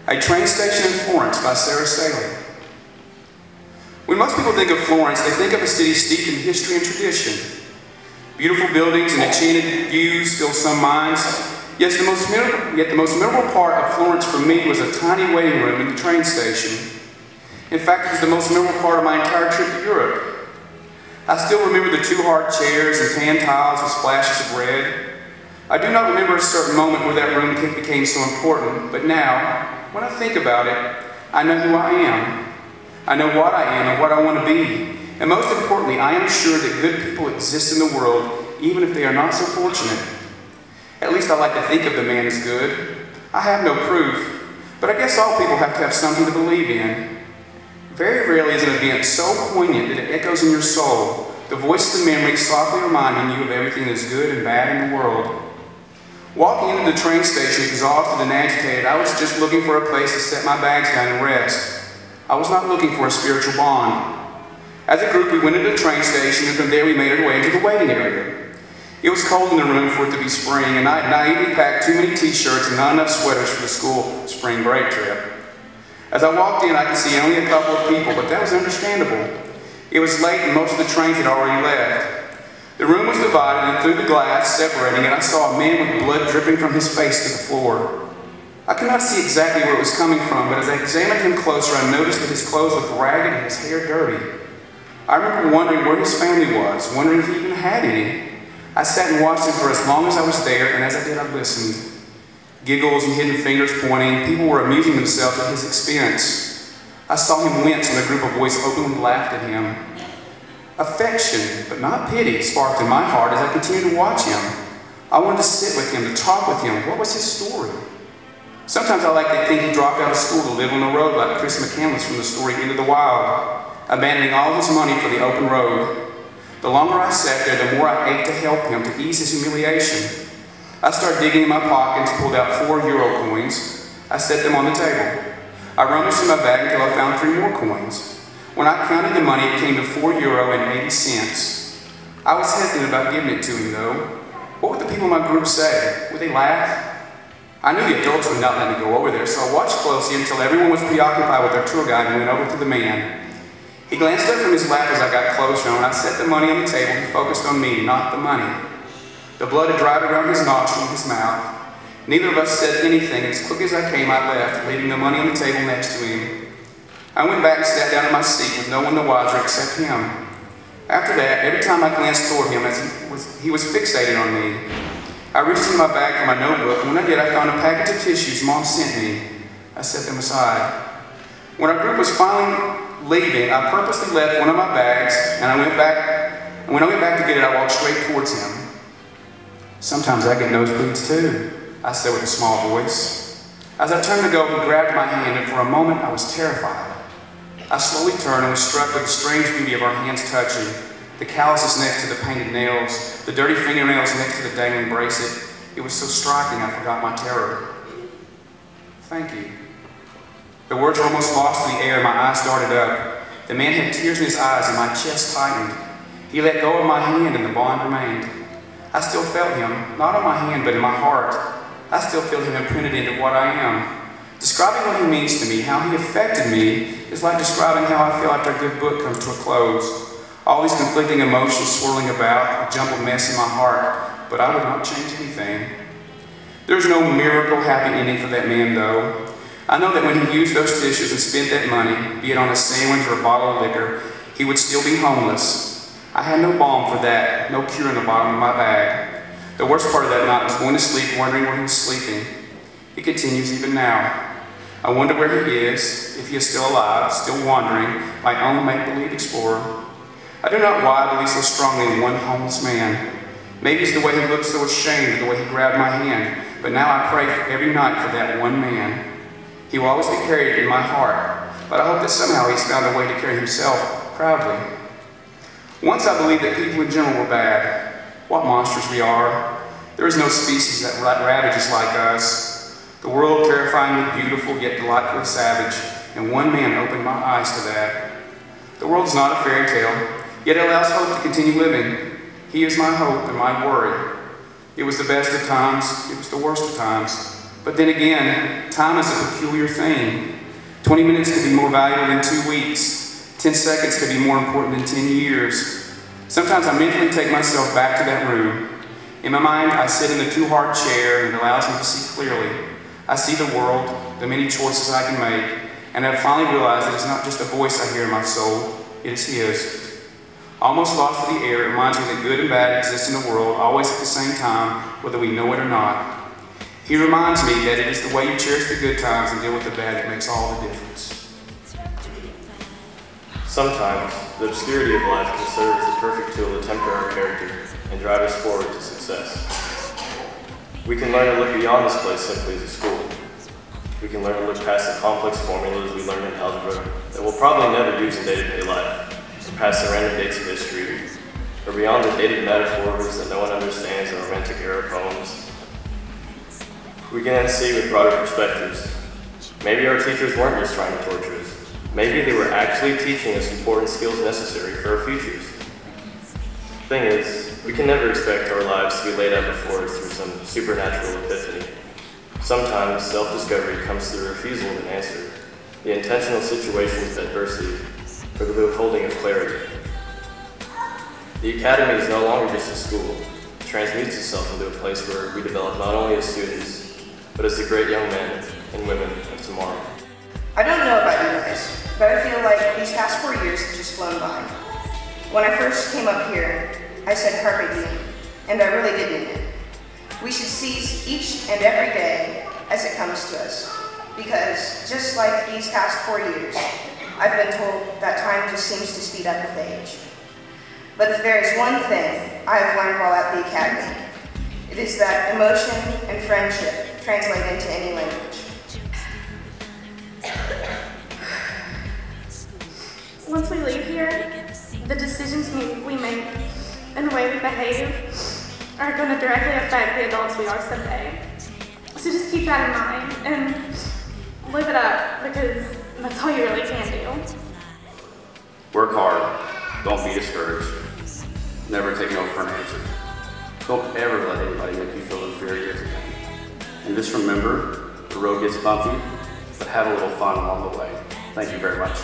A Train Station in Florence by Sarah Saley. When most people think of Florence, they think of a city steeped in history and tradition. Beautiful buildings and enchanted views fill some minds, yet the most memorable part of Florence for me was a tiny waiting room in the train station. In fact, it was the most memorable part of my entire trip to Europe. I still remember the 2 hard chairs and tan tiles with splashes of red. I do not remember a certain moment where that room became so important, but now, when I think about it, I know who I am. I know what I am and what I want to be. And most importantly, I am assured that good people exist in the world, even if they are not so fortunate. At least I like to think of the man as good. I have no proof, but I guess all people have to have something to believe in. Very rarely is an event so poignant that it echoes in your soul, the voice of the memory softly reminding you of everything that is good and bad in the world. Walking into the train station exhausted and agitated, I was just looking for a place to set my bags down and rest. I was not looking for a spiritual bond. As a group, we went into the train station, and from there we made our way into the waiting area. It was cold in the room for it to be spring, and I had naively packed too many t-shirts and not enough sweaters for the school spring break trip. As I walked in, I could see only a couple of people, but that was understandable. It was late and most of the trains had already left. The room was divided, and through the glass separating it, I saw a man with blood dripping from his face to the floor. I could not see exactly where it was coming from, but as I examined him closer, I noticed that his clothes looked ragged and his hair dirty. I remember wondering where his family was, wondering if he even had any. I sat and watched him for as long as I was there, and as I did, I listened. Giggles and hidden fingers pointing, people were amusing themselves at his expense. I saw him wince when a group of boys openly laughed at him. Affection, but not pity, sparked in my heart as I continued to watch him. I wanted to sit with him, to talk with him. What was his story? Sometimes I like to think he dropped out of school to live on the road like Chris McCandless from the story Into the Wild, abandoning all his money for the open road. The longer I sat there, the more I ached to help him, to ease his humiliation. I started digging in my pockets, pulled out 4 euro coins. I set them on the table. I rummaged in my bag until I found 3 more coins. When I counted the money, it came to 4 euro and 80 cents. I was hesitant about giving it to him, though. What would the people in my group say? Would they laugh? I knew the adults would not let me go over there, so I watched closely until everyone was preoccupied with their tour guide and went over to the man. He glanced up from his lap as I got closer, and when I set the money on the table, he focused on me, not the money. The blood had dried around his nostril and his mouth. Neither of us said anything, and as quick as I came, I left, leaving the money on the table next to him. I went back and sat down in my seat with no one the wiser except him. After that, every time I glanced toward him, he was fixated on me. I reached into my bag for my notebook, and when I did, I found a package of tissues Mom sent me. I set them aside. When our group was finally leaving, I purposely left one of my bags, and when I went back to get it, I walked straight towards him. Sometimes I get nosebleeds too, I said with a small voice. As I turned to go, he grabbed my hand, and for a moment I was terrified. I slowly turned and was struck with the strange beauty of our hands touching, the calluses next to the painted nails, the dirty fingernails next to the dangling bracelet. It was so striking I forgot my terror. Thank you. The words were almost lost in the air, my eyes darted up. The man had tears in his eyes and my chest tightened. He let go of my hand and the bond remained. I still felt him, not on my hand but in my heart. I still feel him imprinted into what I am. Describing what he means to me, how he affected me, is like describing how I feel after a good book comes to a close. All these conflicting emotions swirling about, a jumbled mess in my heart, but I would not change anything. There's no miracle happy ending for that man, though. I know that when he used those tissues and spent that money, be it on a sandwich or a bottle of liquor, he would still be homeless. I had no balm for that, no cure in the bottom of my bag. The worst part of that night was going to sleep wondering where he was sleeping. It continues even now. I wonder where he is, if he is still alive, still wandering, my own make-believe explorer. I do not why I believe so strongly in one homeless man. Maybe it's the way he looked so ashamed or the way he grabbed my hand, but now I pray every night for that one man. He will always be carried in my heart, but I hope that somehow he's found a way to carry himself proudly. Once I believed that people in general were bad. What monsters we are. There is no species that ravages like us. The world terrifyingly beautiful, yet delightfully savage, and one man opened my eyes to that. The world is not a fairy tale, yet it allows hope to continue living. He is my hope and my worry. It was the best of times, it was the worst of times. But then again, time is a peculiar thing. 20 minutes could be more valuable than 2 weeks. 10 seconds could be more important than 10 years. Sometimes I mentally take myself back to that room. In my mind, I sit in the too hard chair and it allows me to see clearly. I see the world, the many choices I can make, and I finally realize that it's not just a voice I hear in my soul, it is His. Almost lost for the air, it reminds me that good and bad exist in the world, always at the same time, whether we know it or not. He reminds me that it is the way you cherish the good times and deal with the bad that makes all the difference. Sometimes, the obscurity of life can serve as the perfect tool to temper our character and drive us forward to success. We can learn to look beyond this place simply as a school. We can learn to look past the complex formulas we learned in algebra that we'll probably never use in day-to-day life, or past the random dates of history, or beyond the dated metaphors that no one understands in romantic era poems. We can then see with broader perspectives. Maybe our teachers weren't just trying to torture us. Maybe they were actually teaching us important skills necessary for our futures. The thing is, we can never expect our lives to be laid out before us through some supernatural epiphany. Sometimes self-discovery comes through the refusal of an answer, the intentional situations of adversity, or the withholding of clarity. The academy is no longer just a school. It transmutes itself into a place where we develop not only as students, but as the great young men and women of tomorrow. I don't know about you guys, but I feel like these past 4 years have just flown by. When I first came up here, I said carpe diem, and I really did mean it. We should seize each and every day as it comes to us, because just like these past 4 years, I've been told that time just seems to speed up with age. But if there is one thing I have learned while at the academy, it is that emotion and friendship translate into any language. Once we leave here, the decisions we make and the way we behave are going to directly affect the adults we are someday. So just keep that in mind and live it up, because that's all you really can do. Work hard. Don't be discouraged. Never take no for an answer. Don't ever let anybody make you feel inferior to them. And just remember, the road gets bumpy, but have a little fun along the way. Thank you very much.